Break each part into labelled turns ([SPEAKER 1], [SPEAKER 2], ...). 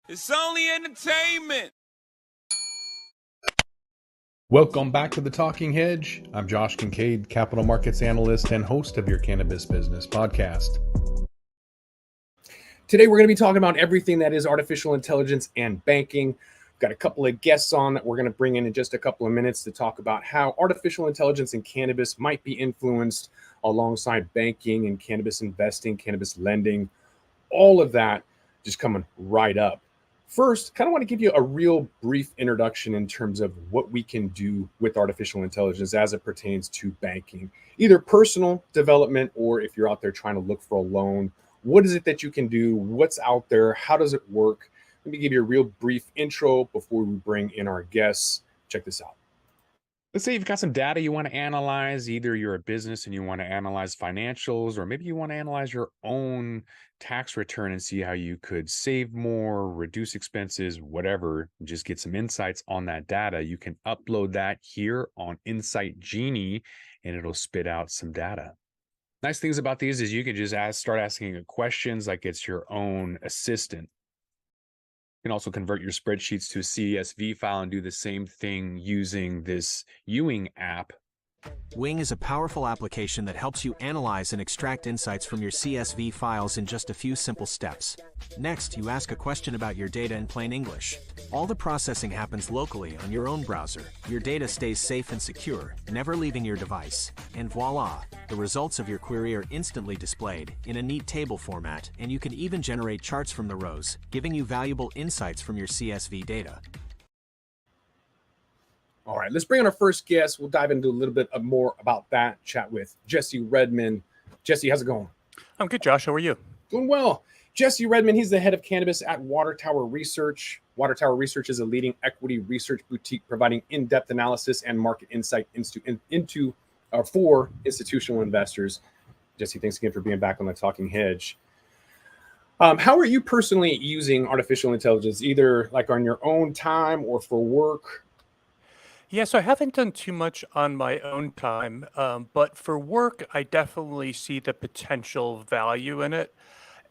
[SPEAKER 1] It's only entertainment.
[SPEAKER 2] Welcome back to the Talking Hedge. I'm Josh Kincaid, capital markets analyst and host of your Cannabis Business Podcast. Today, we're going to be talking about everything that is artificial intelligence and banking. We've got a couple of guests on that we're going to bring in just a couple of minutes to talk about how artificial intelligence and cannabis might be influenced alongside banking and cannabis investing, cannabis lending, all of that just coming right up. First, kind of want to give you a real brief introduction in terms of what we can do with artificial intelligence as it pertains to banking, either personal development or if you're out there trying to look for a loan. What is it that you can do? What's out there? How does it work? Let me give you a real brief intro before we bring in our guests. Check this out.
[SPEAKER 3] Let's say you've got some data you want to analyze. Either you're a business and you want to analyze financials, or maybe you want to analyze your own tax return and see how you could save more, reduce expenses, whatever. Just get some insights on that data. You can upload that here on Insight Genie and it'll spit out some data. Nice things about these is you can just start asking it questions like it's your own assistant. You can also convert your spreadsheets to a CSV file and do the same thing using this Ewing app.
[SPEAKER 4] Wing is a powerful application that helps you analyze and extract insights from your CSV files in just a few simple steps. Next, you ask a question about your data in plain English. All the processing happens locally on your own browser. Your data stays safe and secure, never leaving your device. And voila, the results of your query are instantly displayed in a neat table format, and you can even generate charts from the rows, giving you valuable insights from your CSV data.
[SPEAKER 2] All right, let's bring on our first guest. We'll dive into a little bit more about that, chat with Jesse Redmond. Jesse, how's it going?
[SPEAKER 5] I'm good, Josh. How are you?
[SPEAKER 2] Doing well. Jesse Redmond, he's the head of cannabis at Water Tower Research. Water Tower Research is a leading equity research boutique providing in-depth analysis and market insight for institutional investors. Jesse, thanks again for being back on the Talking Hedge. How are you personally using artificial intelligence, either like on your own time or for work?
[SPEAKER 5] Yeah, so I haven't done too much on my own time, but for work, I definitely see the potential value in it.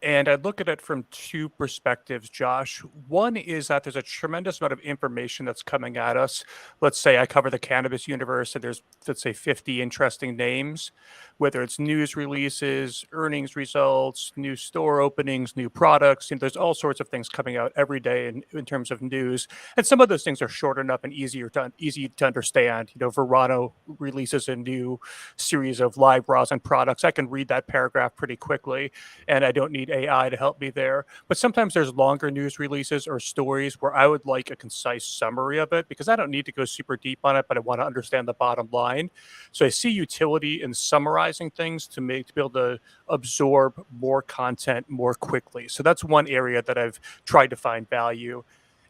[SPEAKER 5] And I look at it from two perspectives, Josh. One is that there's a tremendous amount of information that's coming at us. Let's say I cover the cannabis universe, and there's, let's say, 50 interesting names, whether it's news releases, earnings results, new store openings, new products. And there's all sorts of things coming out every day in terms of news. And some of those things are short enough and easy to understand. You know, Verano releases a new series of live rosin products. I can read that paragraph pretty quickly, and I don't need AI to help me there. But sometimes there's longer news releases or stories where I would like a concise summary of it because I don't need to go super deep on it, but I want to understand the bottom line. So I see utility in summarizing things to be able to absorb more content more quickly. So that's one area that I've tried to find value.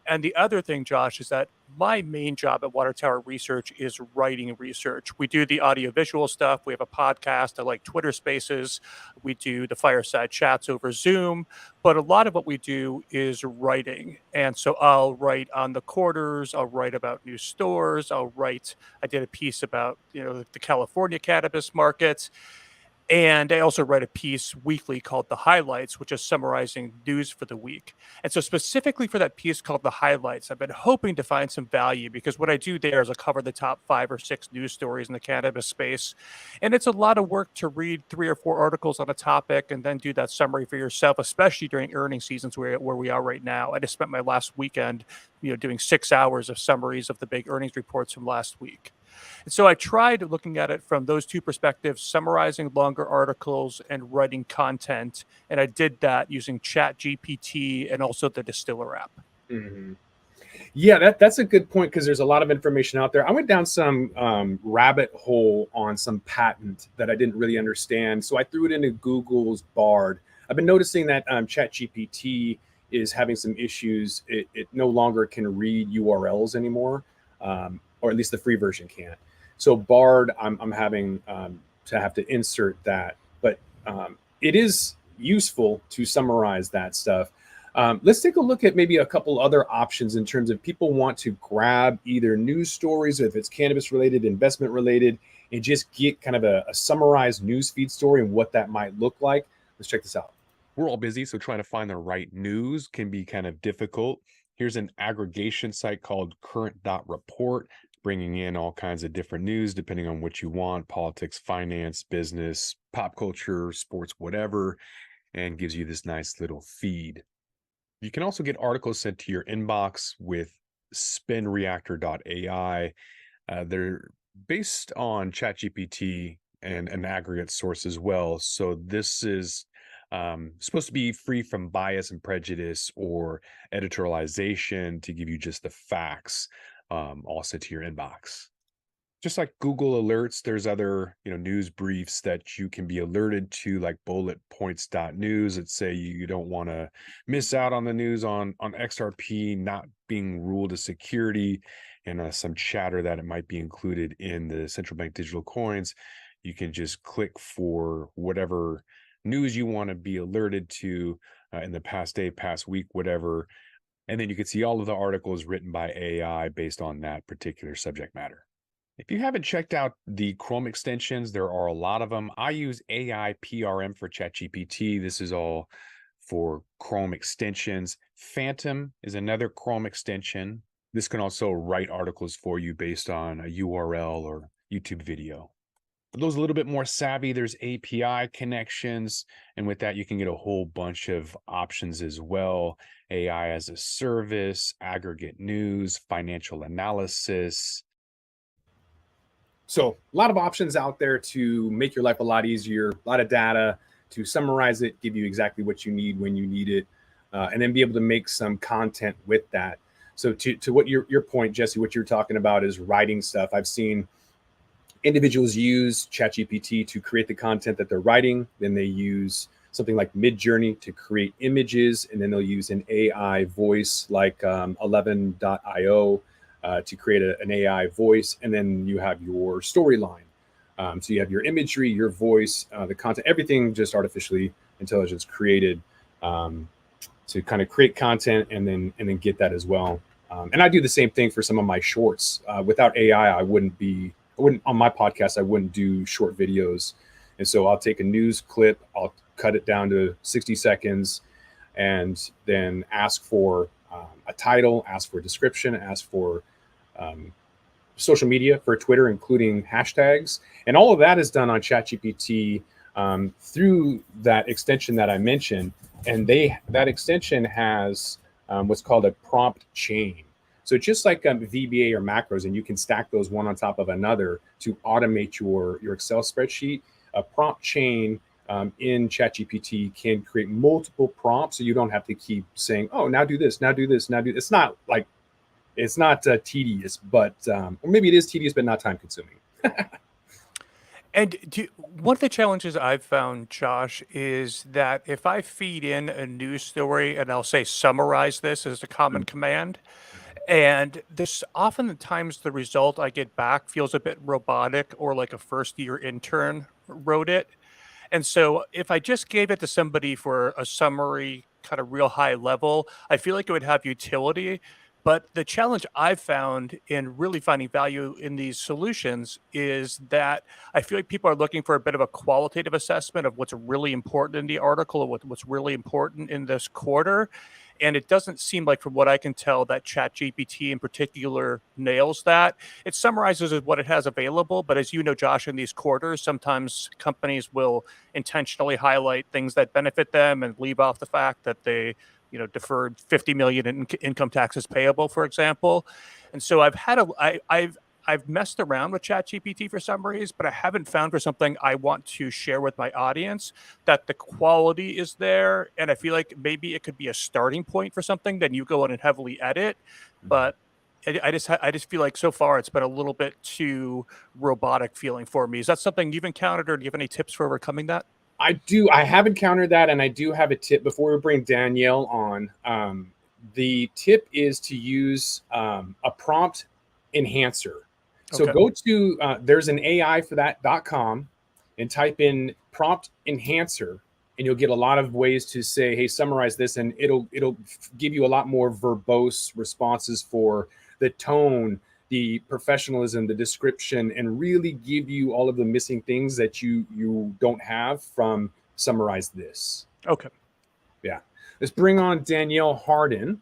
[SPEAKER 5] And the other thing, Josh, is that my main job at Water Tower Research is writing research. We do the audiovisual stuff. We have a podcast. I like Twitter Spaces. We do the fireside chats over Zoom. But a lot of what we do is writing. And so I'll write on the quarters. I'll write about new stores. I did a piece about, the California cannabis market. And I also write a piece weekly called The Highlights, which is summarizing news for the week. And so specifically for that piece called The Highlights, I've been hoping to find some value because what I do there is I cover the top 5 or 6 news stories in the cannabis space. And it's a lot of work to read 3 or 4 articles on a topic and then do that summary for yourself, especially during earnings seasons where we are right now. I just spent my last weekend, doing 6 hours of summaries of the big earnings reports from last week. And so I tried looking at it from those two perspectives, summarizing longer articles and writing content. And I did that using ChatGPT and also the Distiller app.
[SPEAKER 2] Mm-hmm. Yeah, that's a good point because there's a lot of information out there. I went down some rabbit hole on some patent that I didn't really understand. So I threw it into Google's Bard. I've been noticing that ChatGPT is having some issues. It no longer can read URLs anymore. Or at least the free version can't. So Bard, I'm having to have to insert that, but it is useful to summarize that stuff. Let's take a look at maybe a couple other options in terms of people want to grab either news stories, or if it's cannabis related, investment related, and just get kind of a summarized news feed story and what that might look like. Let's check this out.
[SPEAKER 3] we're all busy, so trying to find the right news can be kind of difficult. Here's an aggregation site called current.report, bringing in all kinds of different news depending on what you want: politics, finance, business, pop culture, sports, whatever, and gives you this nice little feed. You can also get articles sent to your inbox with spinreactor.ai. They're based on ChatGPT and an aggregate source as well. So this is supposed to be free from bias and prejudice or editorialization, to give you just the facts, all sent to your inbox. Just like Google Alerts, there's other, news briefs that you can be alerted to, like bulletpoints.news, that say you don't want to miss out on the news on XRP not being ruled a security, and some chatter that it might be included in the central bank digital coins. You can just click for whatever news you want to be alerted to in the past day, past week, whatever. And then you can see all of the articles written by AI based on that particular subject matter. If you haven't checked out the Chrome extensions, there are a lot of them. I use AI PRM for ChatGPT. This is all for Chrome extensions. Phantom is another Chrome extension. This can also write articles for you based on a URL or YouTube video. For those a little bit more savvy, there's API connections, and with that, you can get a whole bunch of options as well. AI as a service, aggregate news, financial analysis.
[SPEAKER 2] So a lot of options out there to make your life a lot easier, a lot of data to summarize it, give you exactly what you need when you need it, and then be able to make some content with that. So to what your point, Jesse, what you're talking about is writing stuff. I've seen individuals use ChatGPT to create the content that they're writing. Then they use something like Midjourney to create images, and then they'll use an AI voice like 11.io to create an AI voice, and then you have your storyline. So you have your imagery, your voice, the content, everything just artificially intelligence created to kind of create content and then get that as well. And I do the same thing for some of my shorts. Without AI, I wouldn't on my podcast, I wouldn't do short videos. And so I'll take a news clip, I'll cut it down to 60 seconds, and then ask for a title, ask for a description, ask for social media for Twitter, including hashtags. And all of that is done on ChatGPT through that extension that I mentioned. And that extension has what's called a prompt chain. So just like VBA or macros, and you can stack those one on top of another to automate your Excel spreadsheet, a prompt chain in ChatGPT can create multiple prompts, so you don't have to keep saying, oh, now do this, now do this, now do this. It's not tedious, but or maybe it is tedious, but not time consuming.
[SPEAKER 5] And one of the challenges I've found, Josh, is that if I feed in a news story and I'll say summarize this as a common command, and this oftentimes the result I get back feels a bit robotic or like a first year intern wrote it. And so if I just gave it to somebody for a summary, kind of real high level, I feel like it would have utility. But the challenge I've found in really finding value in these solutions is that I feel like people are looking for a bit of a qualitative assessment of what's really important in the article or what's really important in this quarter. And it doesn't seem like, from what I can tell, that ChatGPT in particular nails that. It summarizes what it has available, but as you know, Josh, in these quarters, sometimes companies will intentionally highlight things that benefit them and leave off the fact that they, deferred 50 million in income taxes payable, for example. And so I've messed around with ChatGPT for summaries, but I haven't found for something I want to share with my audience that the quality is there. And I feel like maybe it could be a starting point for something. Then you go in and heavily edit. But I just feel like so far it's been a little bit too robotic feeling for me. Is that something you've encountered, or do you have any tips for overcoming that?
[SPEAKER 2] I do. I have encountered that, and I do have a tip before we bring Danielle on. The tip is to use a prompt enhancer. So go to there's an AI for that.com and type in prompt enhancer, and you'll get a lot of ways to say, hey, summarize this, and it'll give you a lot more verbose responses for the tone, the professionalism, the description, and really give you all of the missing things that you don't have from summarize this.
[SPEAKER 5] Okay.
[SPEAKER 2] Yeah. Let's bring on Danielle Harden.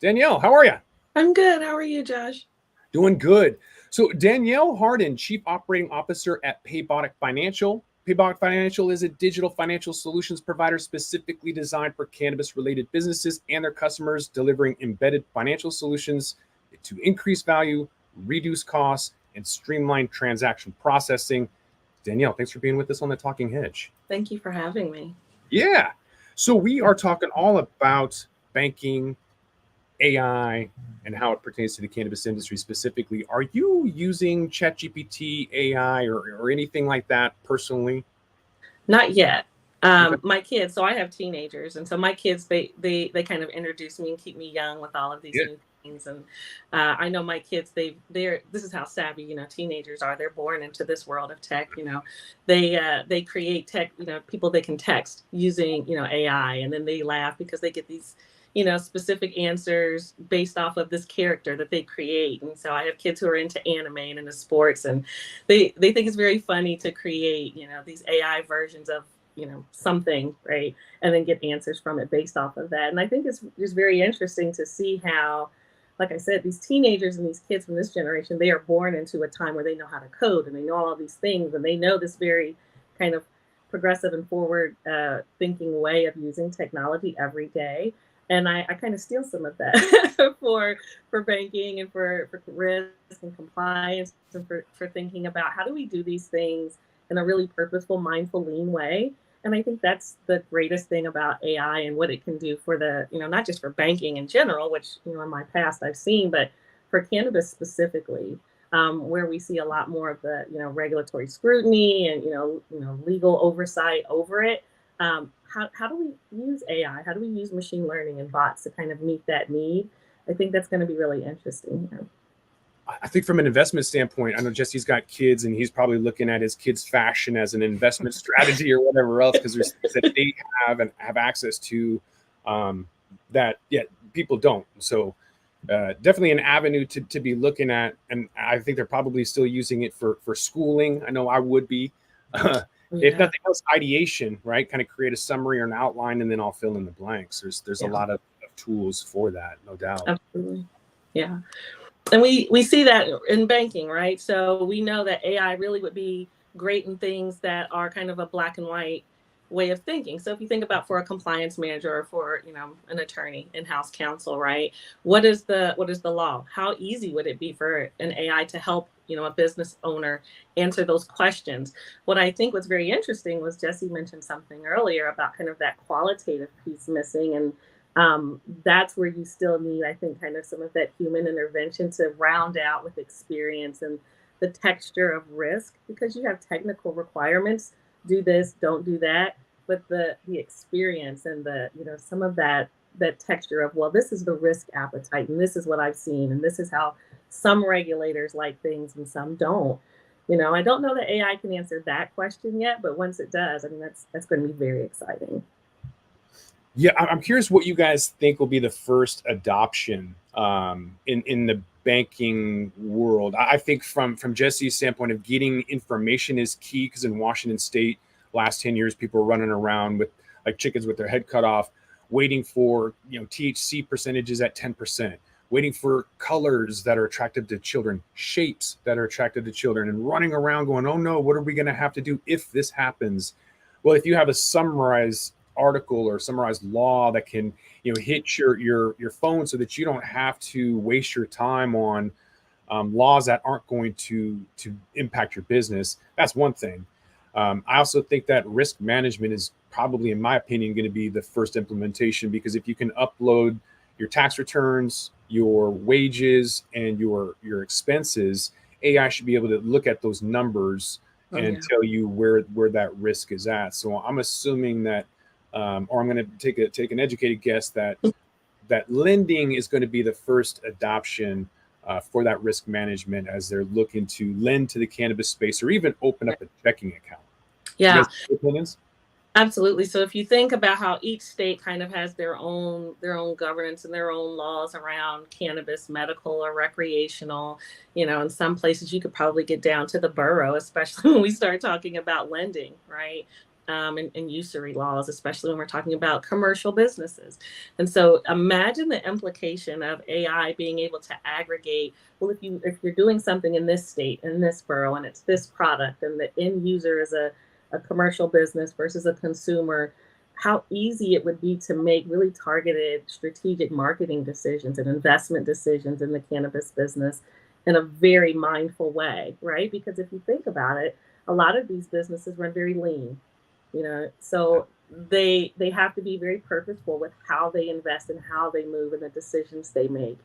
[SPEAKER 2] Danielle, how are you?
[SPEAKER 6] I'm good. How are you, Josh?
[SPEAKER 2] Doing good. So Danielle Harden, Chief Operating Officer at Paybotic Financial. Paybotic Financial is a digital financial solutions provider specifically designed for cannabis-related businesses and their customers, delivering embedded financial solutions to increase value, reduce costs, and streamline transaction processing. Danielle, thanks for being with us on the Talking Hedge.
[SPEAKER 6] Thank you for having me.
[SPEAKER 2] Yeah. So we are talking all about banking, AI, and how it pertains to the cannabis industry specifically. Are you using ChatGPT, AI, or anything like that personally?
[SPEAKER 6] Not yet.
[SPEAKER 2] Okay.
[SPEAKER 6] My kids, so I have teenagers, and so my kids, they kind of introduce me and keep me young with all of these
[SPEAKER 2] Yeah.
[SPEAKER 6] new things. And I know my kids, this is how savvy, teenagers are. They're born into this world of tech. They create tech, people they can text using, AI, and then they laugh because they get these, specific answers based off of this character that they create. And so I have kids who are into anime and into sports, and they think it's very funny to create, these AI versions of, something, right? And then get answers from it based off of that. And I think it's very interesting to see how, like I said, these teenagers and these kids from this generation, they are born into a time where they know how to code and they know all these things, and they know this very kind of progressive and forward thinking way of using technology every day. And I kind of steal some of that for banking and for risk and compliance, and for thinking about how do we do these things in a really purposeful, mindful, lean way. And I think that's the greatest thing about AI and what it can do for the, not just for banking in general, which, in my past I've seen, but for cannabis specifically, where we see a lot more of the, regulatory scrutiny and, legal oversight over it. How do we use AI? How do we use machine learning and bots to kind of meet that need? I think that's going to be really interesting here.
[SPEAKER 2] I think from an investment standpoint, I know Jesse's got kids and he's probably looking at his kids' fashion as an investment strategy or whatever else, because there's things that they have access to that people don't. So definitely an avenue to be looking at. And I think they're probably still using it for schooling. I know I would be. If nothing else, ideation, right? Kind of create a summary or an outline, and then I'll fill in the blanks. There's a lot of tools for that, no doubt.
[SPEAKER 6] Absolutely. Yeah. And we see that in banking, right? So we know that AI really would be great in things that are kind of a black and white way of thinking. So if you think about for a compliance manager or for, an attorney, in-house counsel, right? What is the law? How easy would it be for an AI to help, a business owner answer those questions? What I think was very interesting was Jesse mentioned something earlier about kind of that qualitative piece missing. And that's where you still need, I think, kind of some of that human intervention to round out with experience and the texture of risk, because you have technical requirements, do this, don't do that, but the experience and the, some of that texture of, well, this is the risk appetite, and this is what I've seen, and this is how some regulators like things and some don't. I don't know that AI can answer that question yet, but once it does, I mean, that's going to be very exciting.
[SPEAKER 2] Yeah, I'm curious what you guys think will be the first adoption in the banking world. I think from Jesse's standpoint of getting information is key, because in Washington State, last 10 years, people are running around with like chickens with their head cut off, waiting for THC percentages at 10%, waiting for colors that are attractive to children, shapes that are attractive to children, and running around going, oh no, what are we going to have to do if this happens? Well, if you have a summarized article or summarized law that can hit your phone, so that you don't have to waste your time on laws that aren't going to impact your business, that's one thing. I also think that risk management is probably, in my opinion, going to be the first implementation, because if you can upload your tax returns, your wages, and your expenses, AI should be able to look at those numbers and tell you where that risk is at. So I'm assuming that, or I'm going to take an educated guess that lending is going to be the first adoption for that risk management, as they're looking to lend to the cannabis space or even open up a checking account.
[SPEAKER 6] Yeah.
[SPEAKER 2] You guys have opinions?
[SPEAKER 6] Absolutely. So if you think about how each state kind of has their own governance and their own laws around cannabis, medical or recreational, in some places you could probably get down to the borough, especially when we start talking about lending, right? and usury laws, especially when we're talking about commercial businesses. And so imagine the implication of AI being able to aggregate, well, if you're doing something in this state, in this borough, and it's this product, and the end user is a commercial business versus a consumer, how easy it would be to make really targeted strategic marketing decisions and investment decisions in the cannabis business in a very mindful way, right? Because if you think about it, a lot of these businesses run very lean, so they have to be very purposeful with how they invest and how they move and the decisions they make.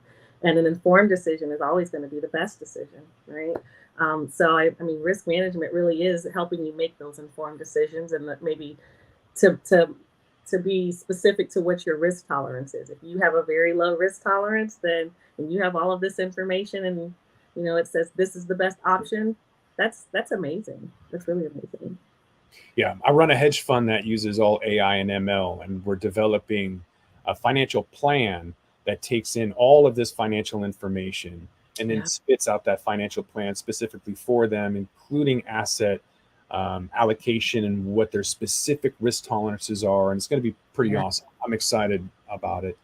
[SPEAKER 6] And an informed decision is always going to be the best decision, right? So I mean, risk management really is helping you make those informed decisions, and that maybe to be specific to what your risk tolerance is. If you have a very low risk tolerance, then and you have all of this information, and it says this is the best option, that's amazing. That's really amazing.
[SPEAKER 2] Yeah, I run a hedge fund that uses all AI and ML, and we're developing a financial plan that takes in all of this financial information and then
[SPEAKER 6] Yeah.
[SPEAKER 2] spits out that financial plan specifically for them, including asset allocation and what their specific risk tolerances are. And it's going to be pretty
[SPEAKER 6] Yeah.
[SPEAKER 2] awesome. I'm excited about it.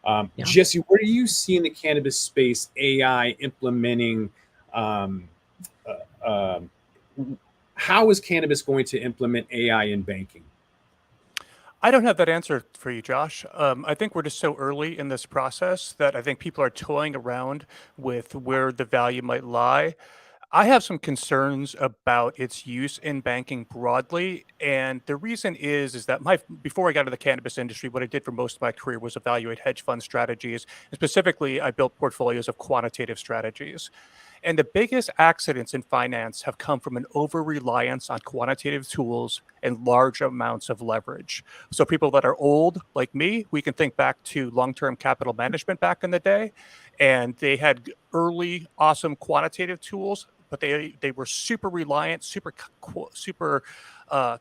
[SPEAKER 6] Yeah.
[SPEAKER 2] Jesse, where do you see in the cannabis space AI implementing? Um, how is cannabis going to implement AI in banking?
[SPEAKER 5] I don't have that answer for you, Josh. I think we're just so early in this process that I think people are toying around with where the value might lie. I have some concerns about its use in banking broadly, and the reason is that before I got into the cannabis industry, what I did for most of my career was evaluate hedge fund strategies. And specifically, I built portfolios of quantitative strategies. And the biggest accidents in finance have come from an over reliance on quantitative tools and large amounts of leverage. So, people that are old, like me, we can think back to long term capital management back in the day, and they had early, awesome quantitative tools. But they were super reliant, super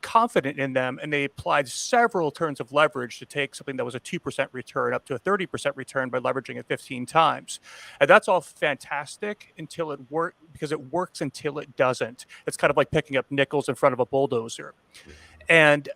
[SPEAKER 5] confident in them, and they applied several turns of leverage to take something that was a 2% return up to a 30% return by leveraging it 15 times. And that's all fantastic until it works, because it works until it doesn't. It's kind of like picking up nickels in front of a bulldozer. And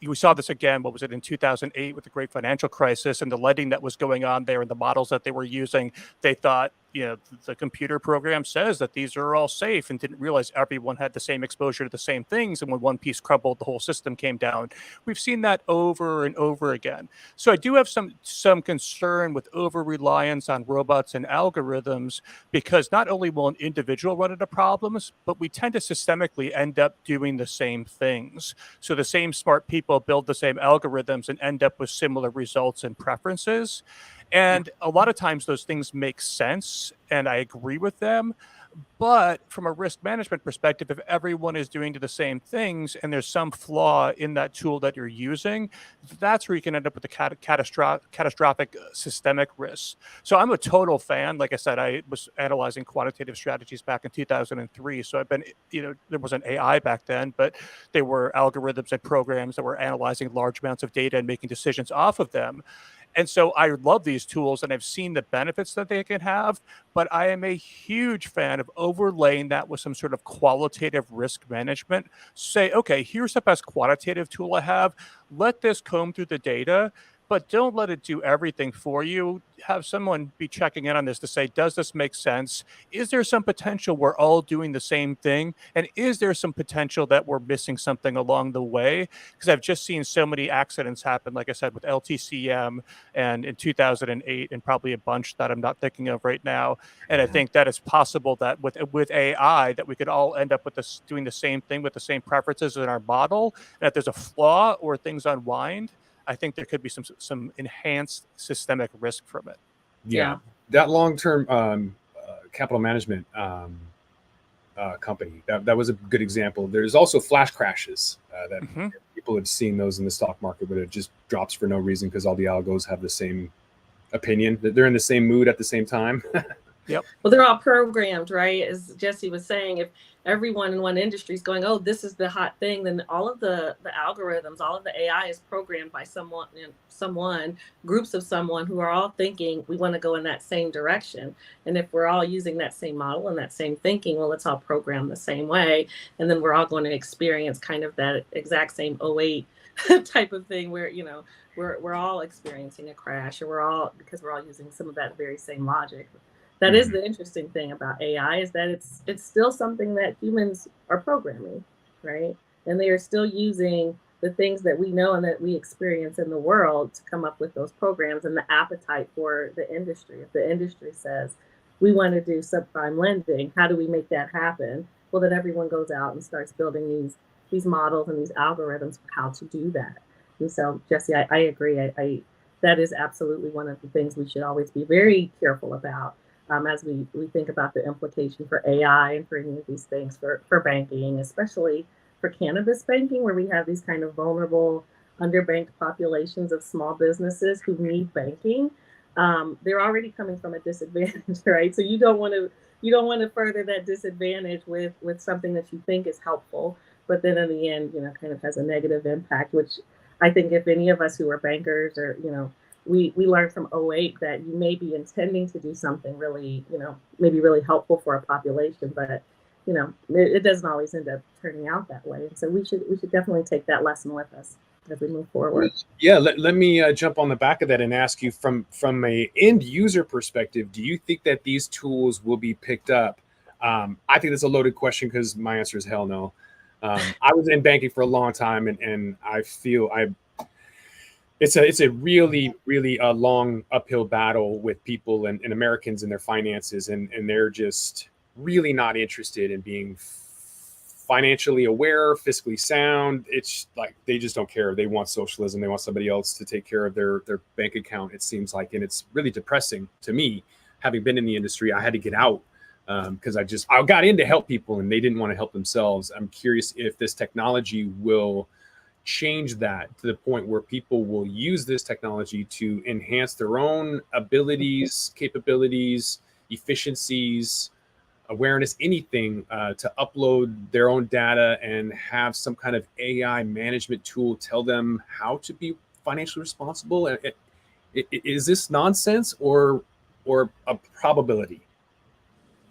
[SPEAKER 5] we saw this again, what was it, in 2008 with the great financial crisis and the lending that was going on there and the models that they were using. They thought, the computer program says that these are all safe, and didn't realize everyone had the same exposure to the same things. And when one piece crumbled, the whole system came down. We've seen that over and over again. So I do have some concern with over reliance on robots and algorithms, because not only will an individual run into problems, but we tend to systemically end up doing the same things. So the same smart people build the same algorithms and end up with similar results and preferences. And a lot of times those things make sense and I agree with them. But from a risk management perspective, if everyone is doing the same things and there's some flaw in that tool that you're using, that's where you can end up with the catastrophic systemic risks. So I'm a total fan. Like I said, I was analyzing quantitative strategies back in 2003. So I've been, there wasn't AI back then, but there were algorithms and programs that were analyzing large amounts of data and making decisions off of them. And so I love these tools and I've seen the benefits that they can have, but I am a huge fan of overlaying that with some sort of qualitative risk management. Say, okay, here's the best quantitative tool I have. Let this comb through the data, but don't let it do everything for you. Have someone be checking in on this to say, does this make sense? Is there some potential we're all doing the same thing? And is there some potential that we're missing something along the way? Because I've just seen so many accidents happen, like I said, with LTCM and in 2008, and probably a bunch that I'm not thinking of right now. And I think that it's possible that with AI, that we could all end up with this doing the same thing with the same preferences in our model. And if there's a flaw or things unwind, I think there could be some enhanced systemic risk from it.
[SPEAKER 2] Yeah. That long-term capital management company, that was a good example. There's also flash crashes that people have seen those in the stock market, where it just drops for no reason because all the algos have the same opinion, that they're in the same mood at the same time.
[SPEAKER 5] Yep.
[SPEAKER 6] Well, they're all programmed, right? As Jesse was saying, if everyone in one industry is going, oh, this is the hot thing, then all of the algorithms, all of the AI is programmed by someone, groups of someone who are all thinking we want to go in that same direction. And if we're all using that same model and that same thinking, well, it's all programmed the same way. And then we're all going to experience kind of that exact same '08 type of thing where, we're all experiencing a crash, or because we're all using some of that very same logic. That is the interesting thing about AI, is that it's still something that humans are programming, right? And they are still using the things that we know and that we experience in the world to come up with those programs and the appetite for the industry. If the industry says we want to do subprime lending, how do we make that happen? Well, then everyone goes out and starts building these models and these algorithms for how to do that. And so, Jesse, I agree. That is absolutely one of the things we should always be very careful about. As we think about the implication for AI and for any of these things for banking, especially for cannabis banking, where we have these kind of vulnerable, underbanked populations of small businesses who need banking. They're already coming from a disadvantage, right? So you don't want to further that disadvantage with something that you think is helpful, but then in the end, kind of has a negative impact. Which I think if any of us who are bankers, or we learned from '08 that you may be intending to do something really, maybe really helpful for a population, but it doesn't always end up turning out that way. And so we should definitely take that lesson with us as we move forward.
[SPEAKER 2] Yeah, let me jump on the back of that and ask you from a end user perspective, do you think that these tools will be picked up? I think that's a loaded question because my answer is hell no. I was in banking for a long time, and I feel it's a really, really long uphill battle with people and Americans and their finances, and they're just really not interested in being financially aware, fiscally sound. It's like they just don't care. They want socialism. They want somebody else to take care of their bank account, it seems like. And it's really depressing to me. Having been in the industry, I had to get out because I got in to help people and they didn't want to help themselves. I'm curious if this technology will change that to the point where people will use this technology to enhance their own abilities, capabilities, efficiencies, awareness, anything, to upload their own data and have some kind of AI management tool tell them how to be financially responsible. Is this nonsense or a probability?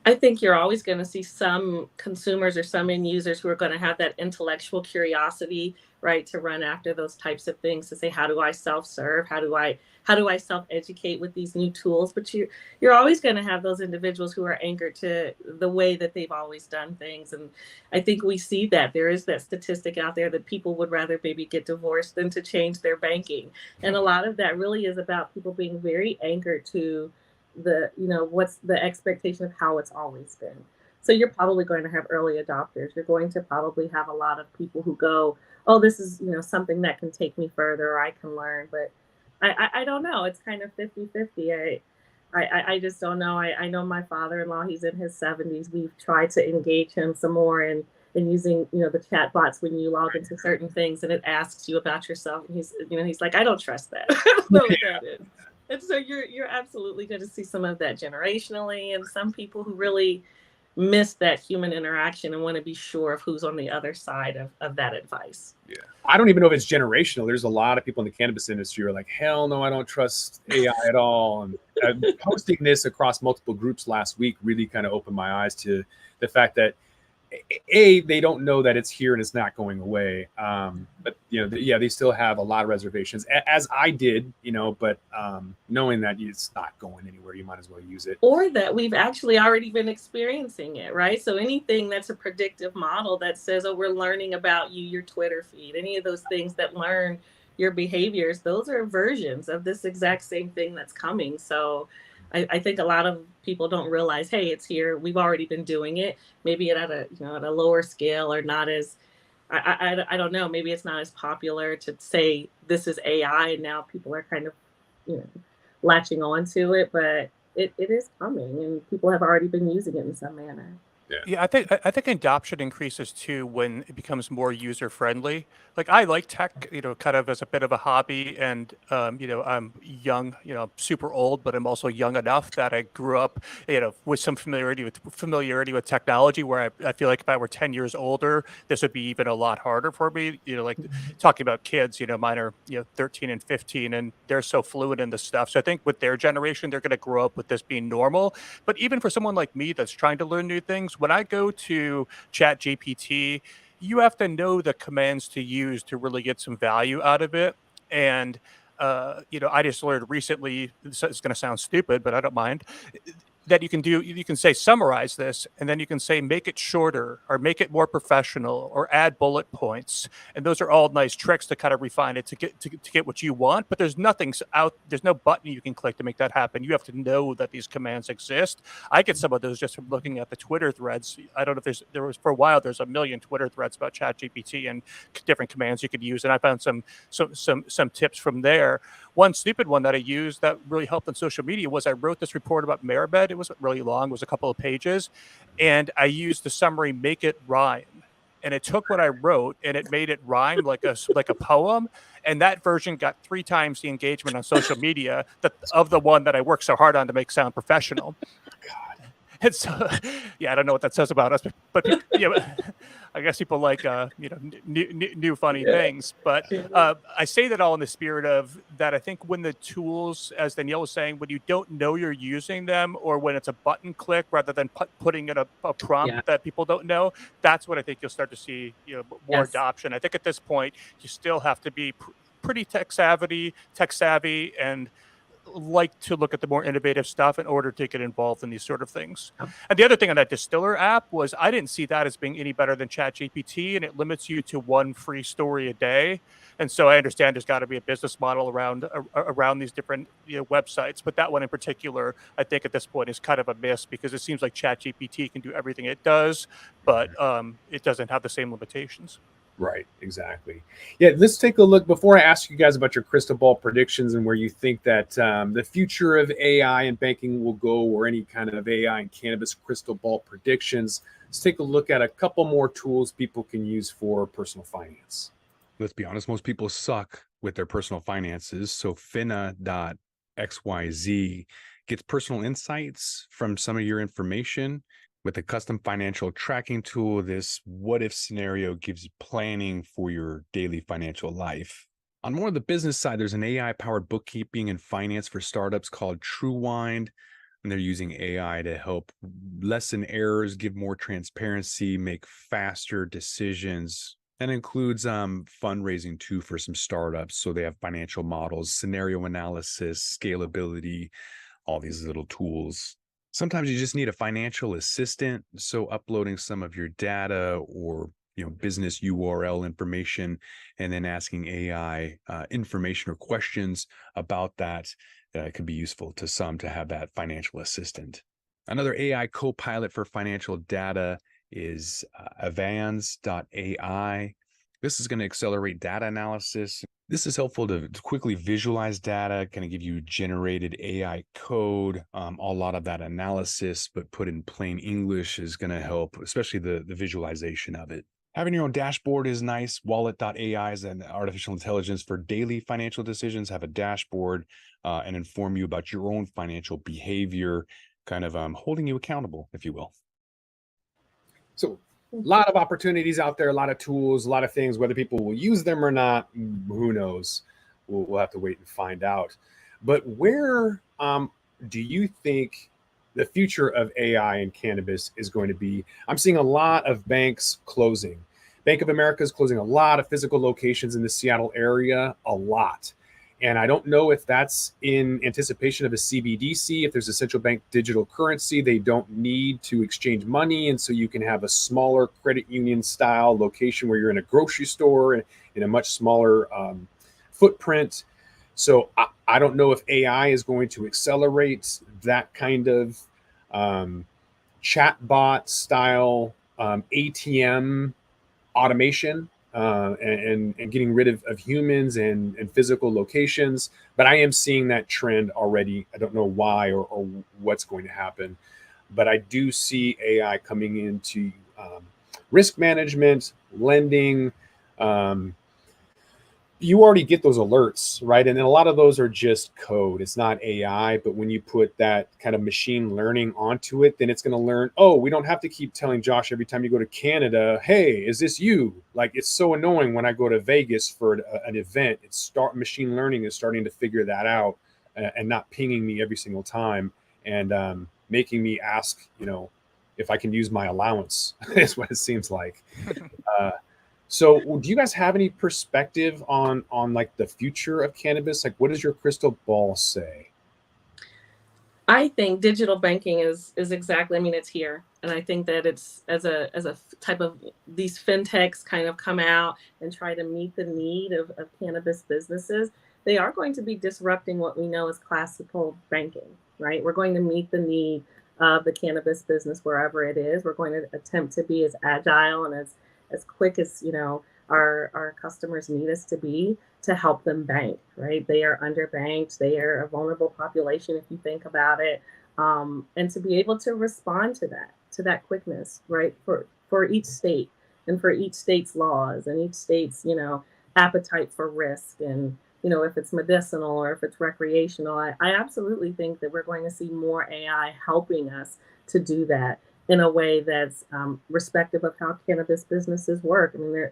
[SPEAKER 6] I think you're always going to see some consumers or some end users who are going to have that intellectual curiosity, right, to run after those types of things, to say, how do I self-serve? How do I self-educate with these new tools? But you're always going to have those individuals who are anchored to the way that they've always done things. And I think we see that there is that statistic out there that people would rather maybe get divorced than to change their banking. And a lot of that really is about people being very anchored to what's the expectation of how it's always been. So you're probably going to have early adopters. You're going to probably have a lot of people who go, oh, this is something that can take me further, or I can learn. But I don't know. It's kind of 50-50. I just don't know. I know my father-in-law, he's in his 70s. We've tried to engage him some more in using the chat bots when you log into certain things and it asks you about yourself. And he's like, I don't trust that. I don't know what that is. And so you're absolutely going to see some of that generationally, and some people who really miss that human interaction and want to be sure of who's on the other side of that advice.
[SPEAKER 2] Yeah. I don't even know if it's generational. There's a lot of people in the cannabis industry who are like, hell no, I don't trust AI at all. And posting this across multiple groups last week really kind of opened my eyes to the fact that they don't know that it's here and it's not going away. But they still have a lot of reservations, as I did, but knowing that it's not going anywhere, you might as well use it.
[SPEAKER 6] Or that we've actually already been experiencing it, right? So anything that's a predictive model that says, oh, we're learning about you, your Twitter feed, any of those things that learn your behaviors, those are versions of this exact same thing that's coming. So I think a lot of people don't realize, hey, it's here. We've already been doing it. Maybe at a lower scale, or not as, I don't know. Maybe it's not as popular to say this is AI, and now people are kind of, latching on to it. But it is coming, and people have already been using it in some manner.
[SPEAKER 5] Yeah, I think adoption increases too when it becomes more user friendly. Like I like tech, kind of as a bit of a hobby, and I'm young, super old, but I'm also young enough that I grew up, with some familiarity with technology. Where I feel like if I were 10 years older, this would be even a lot harder for me. Like talking about kids, mine are 13 and 15, and they're so fluent in this stuff. So I think with their generation, they're going to grow up with this being normal. But even for someone like me that's trying to learn new things, when I go to Chat GPT, you have to know the commands to use to really get some value out of it. And I just learned recently, this is going to sound stupid, but I don't mind, that you can say summarize this, and then you can say make it shorter or make it more professional or add bullet points, and those are all nice tricks to kind of refine it to get what you want. But there's no button you can click to make that happen. You have to know that these commands exist. I get some of those just from looking at the Twitter threads. I don't know if there was for a while there's a million Twitter threads about Chat GPT and different commands you could use, and I found some tips from there. One stupid one that I used that really helped on social media was I wrote this report about Maribed. It wasn't really long, it was a couple of pages. And I used the summary, make it rhyme. And it took what I wrote and it made it rhyme like a poem. And that version got 3 times the engagement on social media of the one that I worked so hard on to make sound professional. And so, yeah, I don't know what that says about us, but I guess people like new funny things. But I say that all in the spirit of that. I think when the tools, as Danielle was saying, when you don't know you're using them, or when it's a button click rather than putting in a prompt that people don't know, that's what I think you'll start to see more adoption. I think at this point you still have to be pretty tech savvy, and like to look at the more innovative stuff in order to get involved in these sort of things. And the other thing on that distiller app was I didn't see that as being any better than ChatGPT, and it limits you to 1 free story a day. And so I understand there's got to be a business model around these different websites, but that one in particular, I think at this point is kind of a miss, because it seems like ChatGPT can do everything it does, but it doesn't have the same limitations.
[SPEAKER 2] Right, exactly. Yeah, let's take a look before I ask you guys about your crystal ball predictions and where you think that the future of AI and banking will go, or any kind of AI and cannabis crystal ball predictions. Let's take a look at a couple more tools people can use for personal finance.
[SPEAKER 3] Let's be honest, most people suck with their personal finances. So finna.xyz gets personal insights from some of your information. With a custom financial tracking tool, this what if scenario gives you planning for your daily financial life. On more of the business side, there's an AI powered bookkeeping and finance for startups called TrueWind, and they're using AI to help lessen errors, give more transparency, make faster decisions. That includes fundraising too for some startups. So they have financial models, scenario analysis, scalability, all these little tools. Sometimes you just need a financial assistant. So uploading some of your data or business URL information, and then asking AI information or questions about that could be useful to some to have that financial assistant. Another AI co-pilot for financial data is Avans.ai. This is going to accelerate data analysis. This is helpful to quickly visualize data, kind of give you generated AI code. A lot of that analysis, but put in plain English, is going to help, especially the visualization of it. Having your own dashboard is nice. Wallet.ai is an artificial intelligence for daily financial decisions. Have a dashboard and inform you about your own financial behavior, kind of holding you accountable, if you will.
[SPEAKER 2] So a lot of opportunities out there, a lot of tools, a lot of things. Whether people will use them or not, who knows? We'll have to wait and find out. But where do you think the future of AI and cannabis is going to be? I'm seeing a lot of banks closing. Bank of America is closing a lot of physical locations in the Seattle area, a lot. And I don't know if that's in anticipation of a CBDC. If there's a central bank digital currency, they don't need to exchange money. And so you can have a smaller credit union style location where you're in a grocery store in a much smaller footprint. So I don't know if AI is going to accelerate that kind of chatbot style ATM automation and getting rid of humans and physical locations. But I am seeing that trend already. I don't know why or what's going to happen. but I do see AI coming into risk management, lending. You already get those alerts, right? And then a lot of those are just code. It's not AI, but when you put that kind of machine learning onto it, then it's going to learn, oh, we don't have to keep telling Josh every time you go to Canada, hey, is this you? Like, it's so annoying when I go to Vegas for an event. Machine learning is starting to figure that out and not pinging me every single time and making me ask, if I can use my allowance is what it seems like. So do you guys have any perspective on like the future of cannabis? Like, what does your crystal ball say?
[SPEAKER 6] I think digital banking is exactly, I mean, it's here. And I think that it's as a type of these fintechs kind of come out and try to meet the need of cannabis businesses, they are going to be disrupting what we know as classical banking, right? We're going to meet the need of the cannabis business wherever it is. We're going to attempt to be as agile and as quick as our customers need us to be to help them bank, right? They are underbanked. They are a vulnerable population if you think about it, and to be able to respond to that quickness, right? For each state and for each state's laws and each state's appetite for risk and if it's medicinal or if it's recreational. I absolutely think that we're going to see more AI helping us to do that in a way that's respective of how cannabis businesses work. I mean,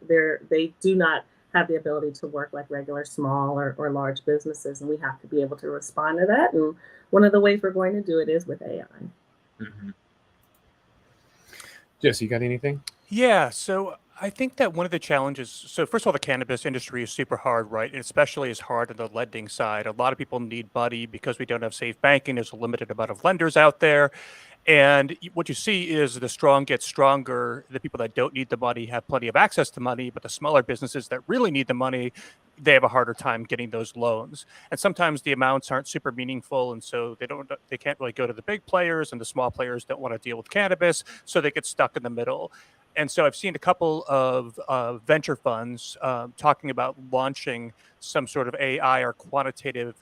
[SPEAKER 6] they do not have the ability to work like regular small or large businesses, and we have to be able to respond to that. And one of the ways we're going to do it is with AI.
[SPEAKER 2] Mm-hmm. Jesse, you got anything?
[SPEAKER 5] Yeah, so I think that one of the challenges, so first of all, the cannabis industry is super hard, right? And especially is hard on the lending side. A lot of people need money because we don't have safe banking. There's a limited amount of lenders out there. And what you see is the strong get stronger. The people that don't need the money have plenty of access to money, but the smaller businesses that really need the money, they have a harder time getting those loans. And sometimes the amounts aren't super meaningful, and so they can't really go to the big players, and the small players don't want to deal with cannabis, so they get stuck in the middle. And so I've seen a couple of venture funds talking about launching some sort of AI or quantitative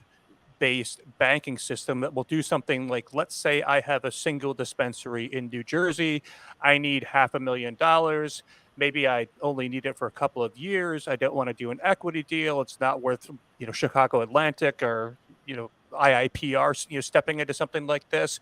[SPEAKER 5] based banking system that will do something like, let's say I have a single dispensary in New Jersey. I need $500,000. Maybe I only need it for a couple of years. I don't want to do an equity deal. It's not worth, Chicago Atlantic or, IIPR, stepping into something like this.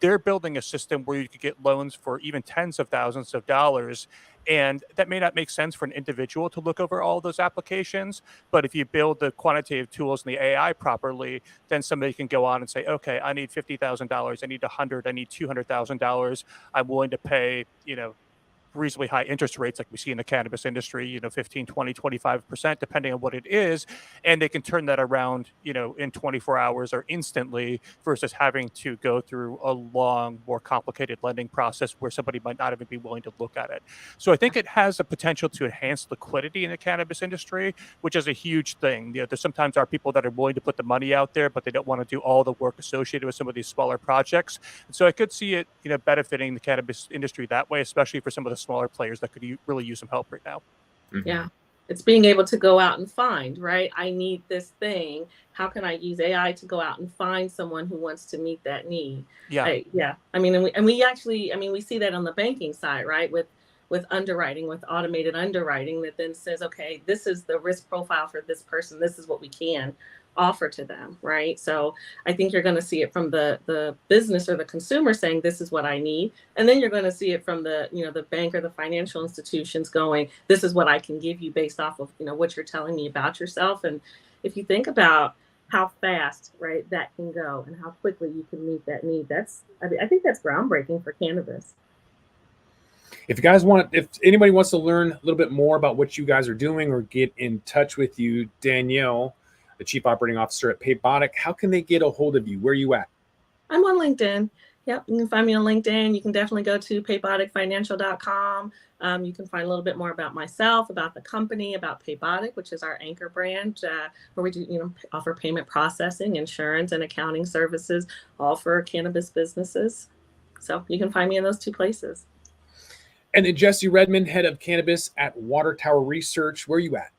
[SPEAKER 5] They're building a system where you could get loans for even tens of thousands of dollars. And that may not make sense for an individual to look over all those applications. But if you build the quantitative tools and the AI properly, then somebody can go on and say, okay, I need $50,000. I need $100,000. I need $200,000. I'm willing to pay, reasonably high interest rates like we see in the cannabis industry, 15, 20, 25%, depending on what it is. And they can turn that around, in 24 hours or instantly versus having to go through a long, more complicated lending process where somebody might not even be willing to look at it. So I think it has the potential to enhance liquidity in the cannabis industry, which is a huge thing. There sometimes are people that are willing to put the money out there, but they don't want to do all the work associated with some of these smaller projects. And so I could see it, benefiting the cannabis industry that way, especially for some of the smaller players that could really use some help right now.
[SPEAKER 2] Mm-hmm.
[SPEAKER 6] Yeah. It's being able to go out and find, right? I need this thing. How can I use AI to go out and find someone who wants to meet that need?
[SPEAKER 5] Yeah.
[SPEAKER 6] I mean, and we actually, we see that on the banking side, right? With underwriting, with automated underwriting that then says, okay, this is the risk profile for this person. This is what we can offer to them, right? So I think you're going to see it from the business or the consumer saying, this is what I need. And then you're going to see it from the, the bank or the financial institutions going, this is what I can give you based off of, what you're telling me about yourself. And if you think about how fast, right, that can go and how quickly you can meet that need, I think that's groundbreaking for cannabis.
[SPEAKER 2] If anybody wants to learn a little bit more about what you guys are doing or get in touch with you, Danielle, the Chief Operating Officer at Paybotic, how can they get a hold of you? Where are you at?
[SPEAKER 6] I'm on LinkedIn. Yep, you can find me on LinkedIn. You can definitely go to payboticfinancial.com. You can find a little bit more about myself, about the company, about Paybotic, which is our anchor brand, where we do, offer payment processing, insurance, and accounting services, all for cannabis businesses. So you can find me in those two places.
[SPEAKER 2] And then Jesse Redmond, Head of Cannabis at Water Tower Research. Where are you at?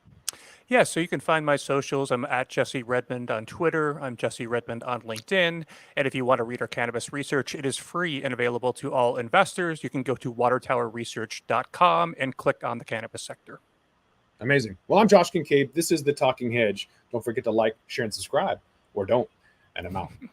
[SPEAKER 5] Yeah, so you can find my socials. I'm at Jesse Redmond on Twitter. I'm Jesse Redmond on LinkedIn. And if you want to read our cannabis research, it is free and available to all investors. You can go to watertowerresearch.com and click on the cannabis sector.
[SPEAKER 2] Amazing. Well, I'm Josh Kincaid. This is The Talking Hedge. Don't forget to like, share, and subscribe, or don't. And I'm out.